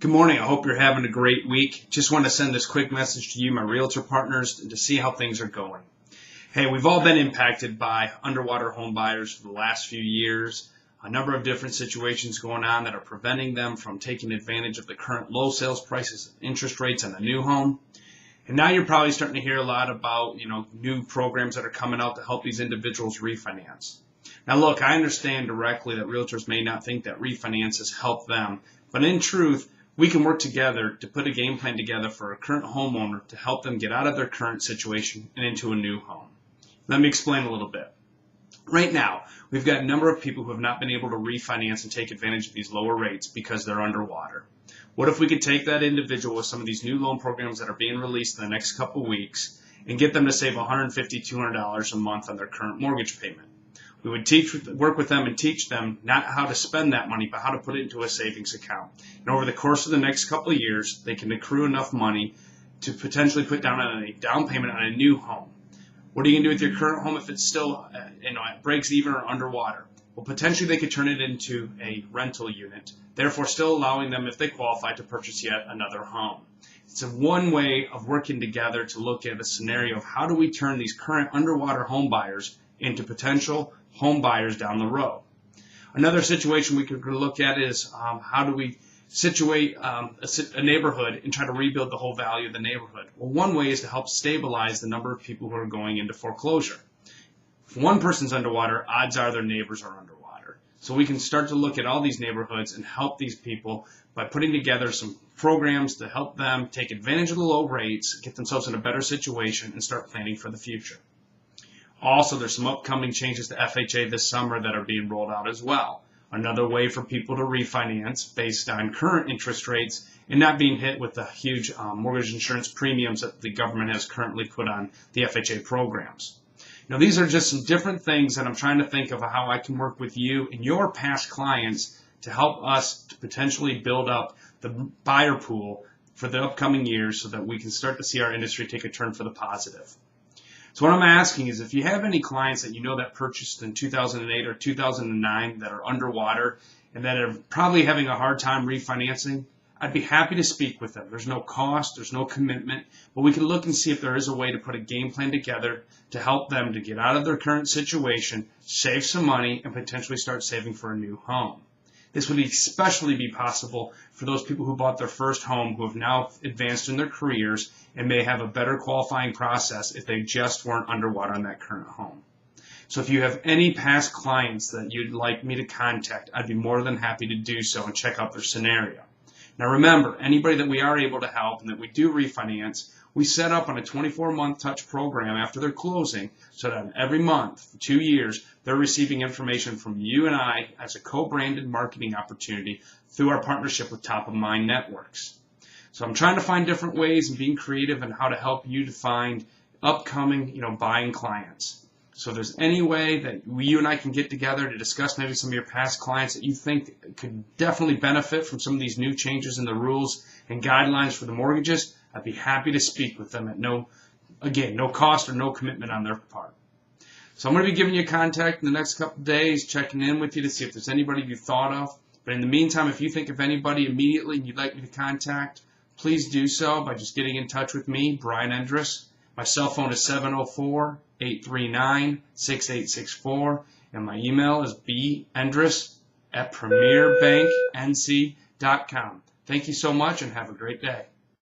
Good morning. I hope you're having a great week. Just want to send this quick message to you, my realtor partners, to see how things are going. Hey, we've all been impacted by underwater home buyers for the last few years. A number of different situations going on that are preventing them from taking advantage of the current low sales prices and interest rates on a new home. And now you're probably starting to hear a lot about, new programs that are coming out to help these individuals refinance. Now look, I understand directly that realtors may not think that refinances help them, but in truth, we can work together to put a game plan together for a current homeowner to help them get out of their current situation and into a new home. Let me explain a little bit. Right now, we've got a number of people who have not been able to refinance and take advantage of these lower rates because they're underwater. What if we could take that individual with some of these new loan programs that are being released in the next couple weeks and get them to save $150, $200 a month on their current mortgage payment? We would work with them and teach them not how to spend that money, but how to put it into a savings account. And over the course of the next couple of years, they can accrue enough money to potentially put down a down payment on a new home. What are you going to do with your current home if it's still, it breaks even or underwater? Well, potentially they could turn it into a rental unit, therefore still allowing them, if they qualify, to purchase yet another home. It's one way of working together to look at a scenario of how do we turn these current underwater home buyers into potential home buyers down the road. Another situation we could look at is how do we situate a neighborhood and try to rebuild the whole value of the neighborhood. Well, one way is to help stabilize the number of people who are going into foreclosure. If one person's underwater, odds are their neighbors are underwater. So we can start to look at all these neighborhoods and help these people by putting together some programs to help them take advantage of the low rates, get themselves in a better situation, and start planning for the future. Also, there's some upcoming changes to FHA this summer that are being rolled out as well. Another way for people to refinance based on current interest rates and not being hit with the huge mortgage insurance premiums that the government has currently put on the FHA programs. Now, these are just some different things that I'm trying to think of how I can work with you and your past clients to help us to potentially build up the buyer pool for the upcoming years so that we can start to see our industry take a turn for the positive. So what I'm asking is if you have any clients that you know that purchased in 2008 or 2009 that are underwater and that are probably having a hard time refinancing, I'd be happy to speak with them. There's no cost, there's no commitment, but we can look and see if there is a way to put a game plan together to help them to get out of their current situation, save some money, and potentially start saving for a new home. This would especially be possible for those people who bought their first home who have now advanced in their careers and may have a better qualifying process if they just weren't underwater on that current home. So if you have any past clients that you'd like me to contact, I'd be more than happy to do so and check out their scenario. Now remember, anybody that we are able to help and that we do refinance, we set up on a 24-month touch program after their closing so that every month, for 2 years, they're receiving information from you and I as a co-branded marketing opportunity through our partnership with Top of Mind Networks. So I'm trying to find different ways and being creative in how to help you to find upcoming, buying clients. So if there's any way that you and I can get together to discuss maybe some of your past clients that you think could definitely benefit from some of these new changes in the rules and guidelines for the mortgages, I'd be happy to speak with them at no cost or no commitment on their part. So I'm going to be giving you a contact in the next couple of days, checking in with you to see if there's anybody you thought of. But in the meantime, if you think of anybody immediately and you'd like me to contact, please do so by just getting in touch with me, Brian Endress. My cell phone is 704-839-6864, and my email is bendress@premierbanknc.com. Thank you so much and have a great day.